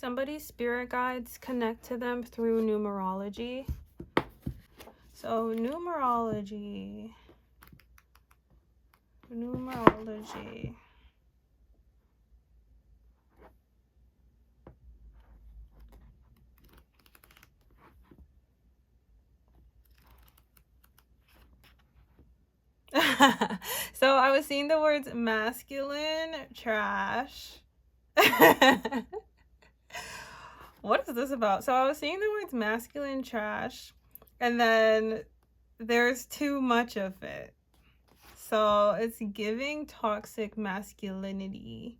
somebody's spirit guides connect to them through numerology. So numerology. So I was seeing the words masculine, trash. What is this about? So I was seeing the words masculine, trash, and then there's too much of it. So it's giving toxic masculinity.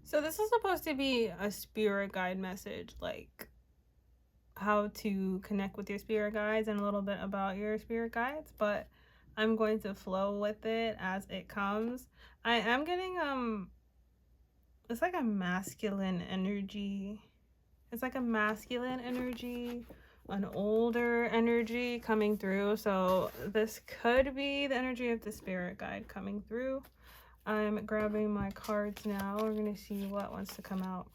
So this is supposed to be a spirit guide message, like how to connect with your spirit guides and a little bit about your spirit guides, but I'm going to flow with it as it comes. I am getting it's like a masculine energy. It's like a masculine energy, an older energy coming through. So this could be the energy of the spirit guide coming through. I'm grabbing my cards now. We're going to see what wants to come out.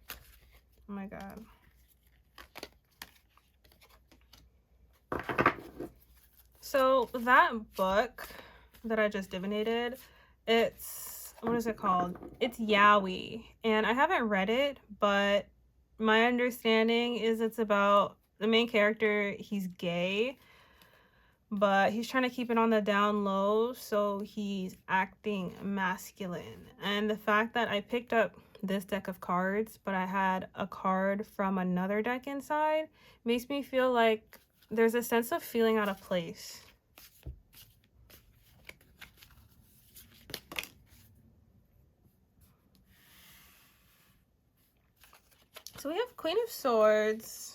Oh my God. So that book that I just divinated, it's, what is it called? It's Yaoi. And I haven't read it, but my understanding is it's about the main character. He's gay, but he's trying to keep it on the down low, so he's acting masculine. And the fact that I picked up this deck of cards, but I had a card from another deck inside, makes me feel like there's a sense of feeling out of place. So we have Queen of Swords.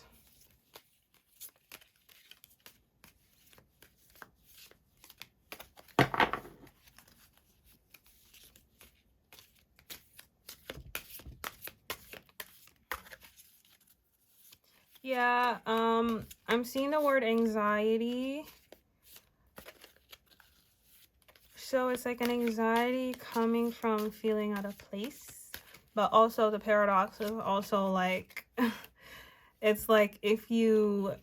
Yeah, I'm seeing the word anxiety. So it's like an anxiety coming from feeling out of place. But also the paradox is also like, it's like if you,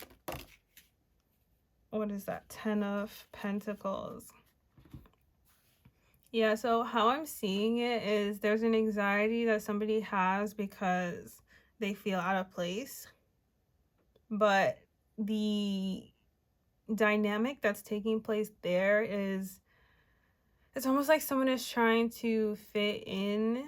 what is that? 10 of Pentacles. Yeah, so how I'm seeing it is there's an anxiety that somebody has because they feel out of place. But the dynamic that's taking place there is, it's almost like someone is trying to fit in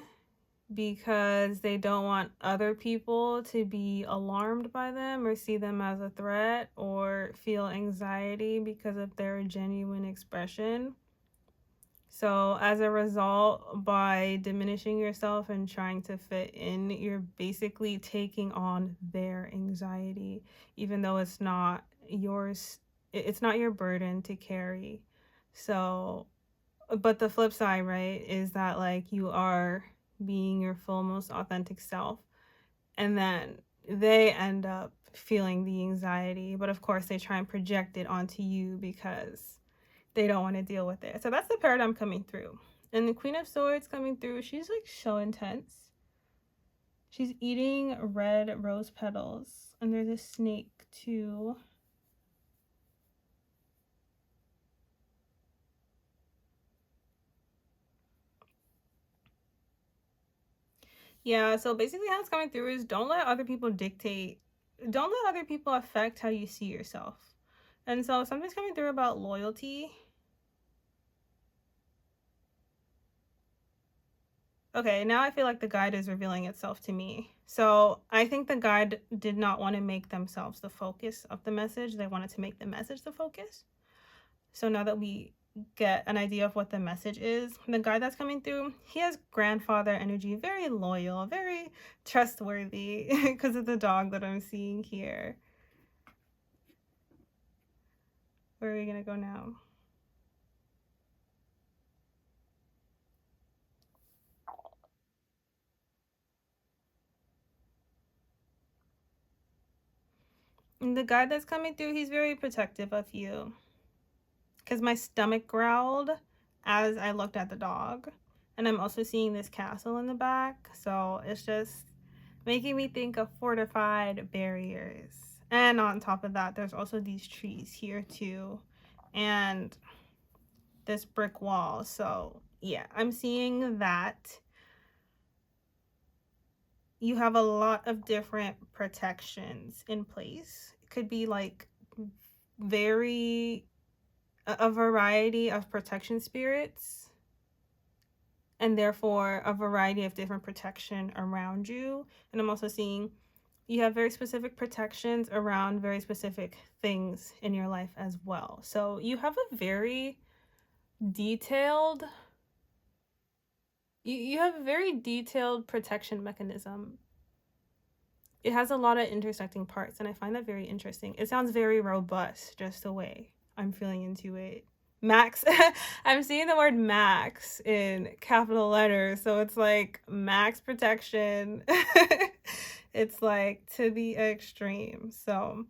because they don't want other people to be alarmed by them or see them as a threat or feel anxiety because of their genuine expression. So as a result, by diminishing yourself and trying to fit in, you're basically taking on their anxiety, even though it's not yours. It's not your burden to carry. So, but the flip side, right, is that like you are being your full, most authentic self, and then they end up feeling the anxiety, but of course they try and project it onto you because they don't want to deal with it. So that's the paradigm coming through. And the Queen of Swords coming through, she's like so intense. She's eating red rose petals, and there's a snake too. Yeah, so basically how it's coming through is don't let other people dictate, don't let other people affect how you see yourself. And so something's coming through about loyalty. Okay, now I feel like the guide is revealing itself to me. So I think the guide did not want to make themselves the focus of the message. They wanted to make the message the focus. So now that we get an idea of what the message is, the guy that's coming through, he has grandfather energy, very loyal, very trustworthy because of the dog that I'm seeing here. Where are we going to go now? And the guy that's coming through, he's very protective of you. Because my stomach growled as I looked at the dog. And I'm also seeing this castle in the back. So it's just making me think of fortified barriers. And on top of that, there's also these trees here too. And this brick wall. So yeah, I'm seeing that you have a lot of different protections in place. It could be like very a variety of protection spirits, and therefore a variety of different protection around you. And I'm also seeing you have very specific protections around very specific things in your life as well. So you have a very detailed you have a very detailed protection mechanism. It has a lot of intersecting parts, and I find that very interesting. It sounds very robust, just the way I'm feeling into it. Max, I'm seeing the word max in capital letters, so it's like max protection. It's like to the extreme. So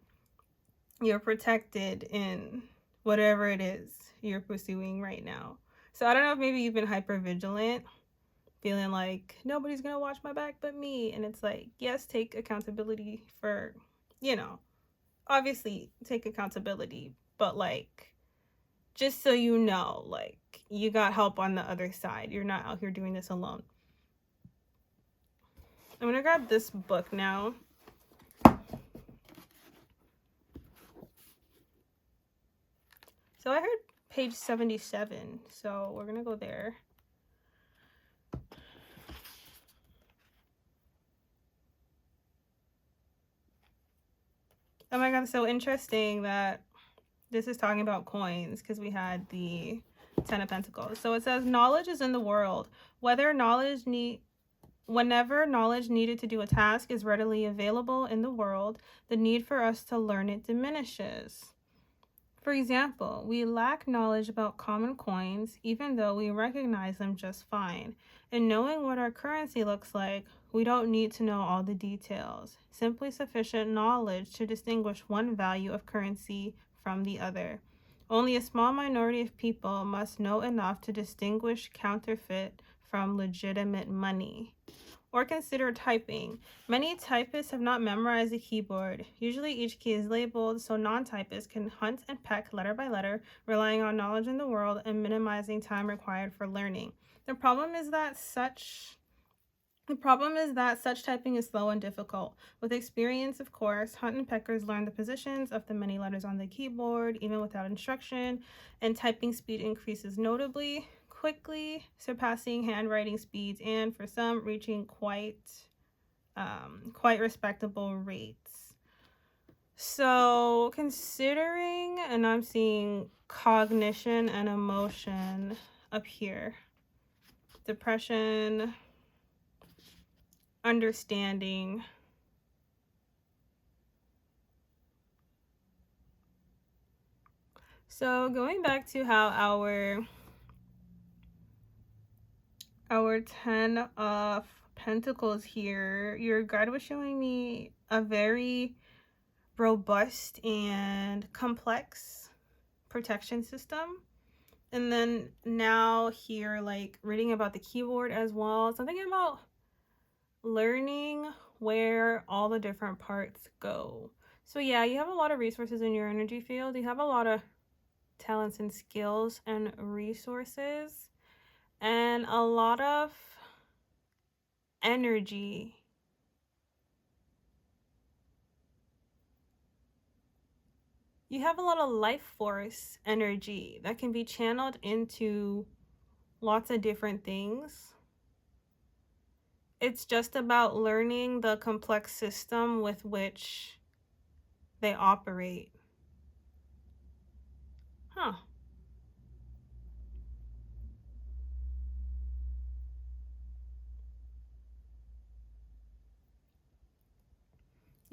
you're protected in whatever it is you're pursuing right now. So I don't know if maybe you've been hyper vigilant, feeling like nobody's gonna watch my back but me. And it's like, yes, take accountability for, you know, obviously take accountability, but like, just so you know, like, you got help on the other side. You're not out here doing this alone. I'm gonna grab this book now. So I heard page 77, so we're gonna go there. Oh my god, so interesting that this is talking about coins, because we had the 10 of Pentacles. So it says knowledge is in the world. Whenever knowledge needed to do a task is readily available in the world, the need for us to learn it diminishes. For example, we lack knowledge about common coins, even though we recognize them just fine. And knowing what our currency looks like, we don't need to know all the details. Simply sufficient knowledge to distinguish one value of currency from the other. Only a small minority of people must know enough to distinguish counterfeit from legitimate money. Or consider typing. Many typists have not memorized the keyboard. Usually each key is labeled, so non-typists can hunt and peck letter by letter, relying on knowledge in the world and minimizing time required for learning. The problem is that such typing is slow and difficult. With experience, of course, hunt and peckers learn the positions of the many letters on the keyboard, even without instruction, and typing speed increases notably, quickly surpassing handwriting speeds, and for some reaching quite respectable rates. So considering, and I'm seeing cognition and emotion up here, depression, understanding. So going back to how our 10 of Pentacles here, your guide was showing me a very robust and complex protection system. And then now here, like reading about the keyboard as well, something about learning where all the different parts go. So yeah, you have a lot of resources in your energy field. You have a lot of talents and skills and resources and a lot of energy. You have a lot of life force energy that can be channeled into lots of different things. it's just about learning the complex system with which they operate. Huh.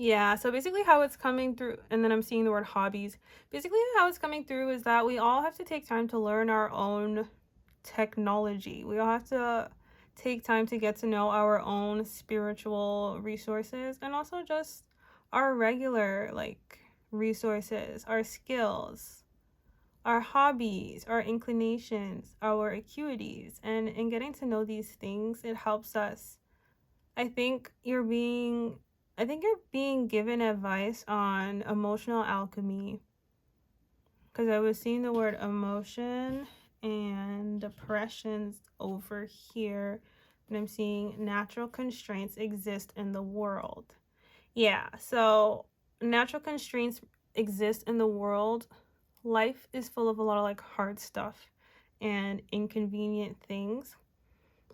Yeah, so basically how it's coming through, and then I'm seeing the word hobbies. Basically, how it's coming through is that we all have to take time to learn our own technology. We all have to take time to get to know our own spiritual resources and also just our regular, like, resources, our skills, our hobbies, our inclinations, our acuities. And in getting to know these things, it helps us. I think you're being I think you're being given advice on emotional alchemy, because I was seeing the word emotion and depressions over here, and I'm seeing natural constraints exist in the world. Yeah, so natural constraints exist in the world. Life is full of a lot of like hard stuff and inconvenient things.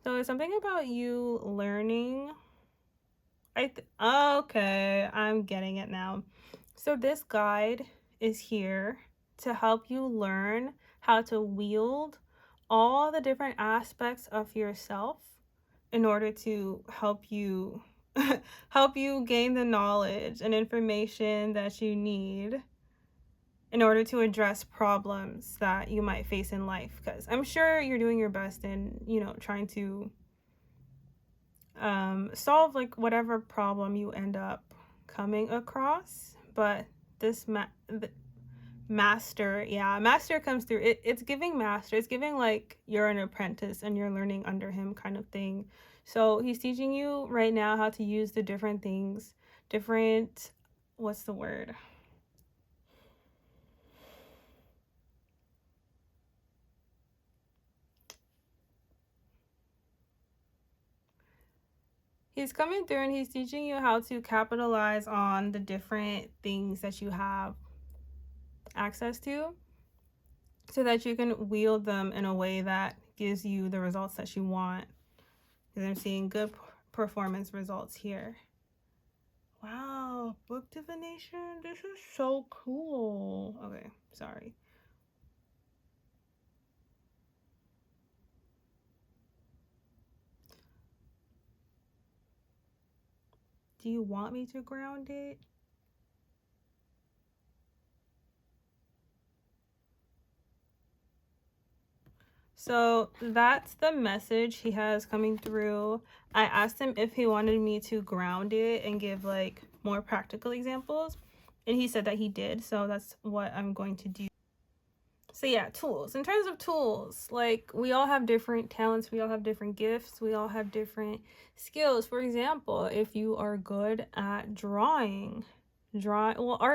So it's something about you learning. Okay, I'm getting it now. So this guide is here to help you learn how to wield all the different aspects of yourself in order to help you help you gain the knowledge and information that you need in order to address problems that you might face in life, because I'm sure you're doing your best in, trying to solve like whatever problem you end up coming across. But this master, yeah, master comes through. It's giving master. It's giving like you're an apprentice and you're learning under him kind of thing. So he's teaching you right now how to use the different things, different, what's the word? He's coming through and he's teaching you how to capitalize on the different things that you have access to so that you can wield them in a way that gives you the results that you want. Because I'm seeing good performance results here. Wow, book divination. This is so cool. Okay, sorry. Do you want me to ground it? So that's the message he has coming through. I asked him if he wanted me to ground it and give like more practical examples, and he said that he did. So that's what I'm going to do. So yeah, tools. In terms of tools, like we all have different talents, we all have different gifts, we all have different skills. For example, if you are good at art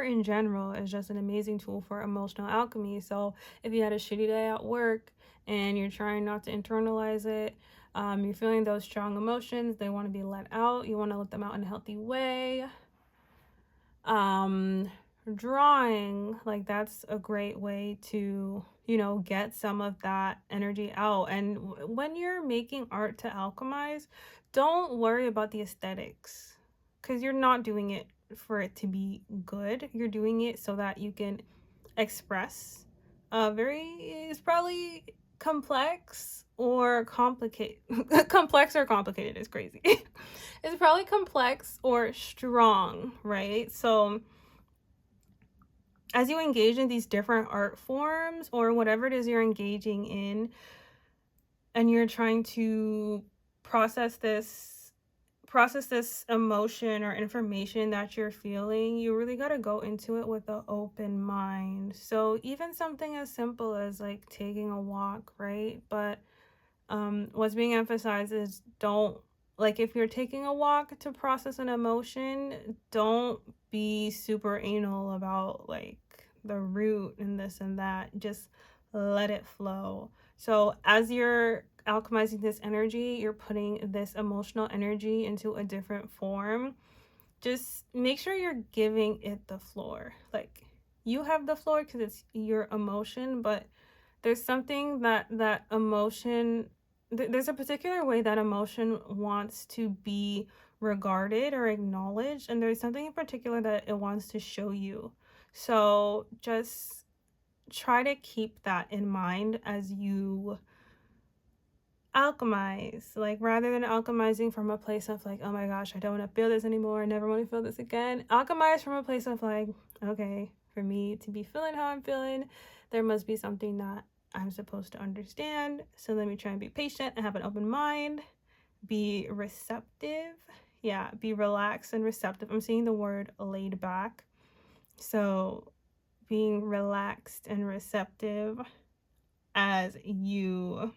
in general is just an amazing tool for emotional alchemy. So if you had a shitty day at work and you're trying not to internalize it, you're feeling those strong emotions, they want to be let out, you want to let them out in a healthy way. Drawing, like that's a great way to get some of that energy out. And when you're making art to alchemize, don't worry about the aesthetics, because you're not doing it for it to be good. You're doing it so that you can express it's probably complex or complicated. Complex or complicated is crazy. It's probably complex or strong, right? So as you engage in these different art forms or whatever it is you're engaging in, and you're trying to process this emotion or information that you're feeling, you really got to go into it with an open mind. So even something as simple as like taking a walk, right? But what's being emphasized is don't, like, if you're taking a walk to process an emotion, don't be super anal about like the root and this and that. Just let it flow. So as you're alchemizing this energy, you're putting this emotional energy into a different form. Just make sure you're giving it the floor. Like, you have the floor because it's your emotion, but there's something that emotion there's a particular way that emotion wants to be regarded or acknowledged, and there's something in particular that it wants to show you. So just try to keep that in mind as you alchemize, like rather than alchemizing from a place of like, oh my gosh, I don't want to feel this anymore, I never want to feel this again. Alchemize from a place of like, okay, for me to be feeling how I'm feeling, there must be something that I'm supposed to understand. So let me try and be patient and have an open mind, be receptive. Yeah, be relaxed and receptive. I'm seeing the word laid back. So being relaxed and receptive as you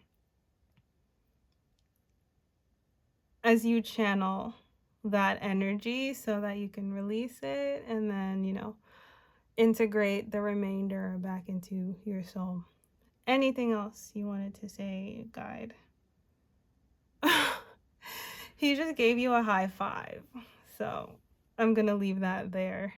channel that energy so that you can release it and then, integrate the remainder back into your soul. Anything else you wanted to say, guide? He just gave you a high five. So I'm going to leave that there.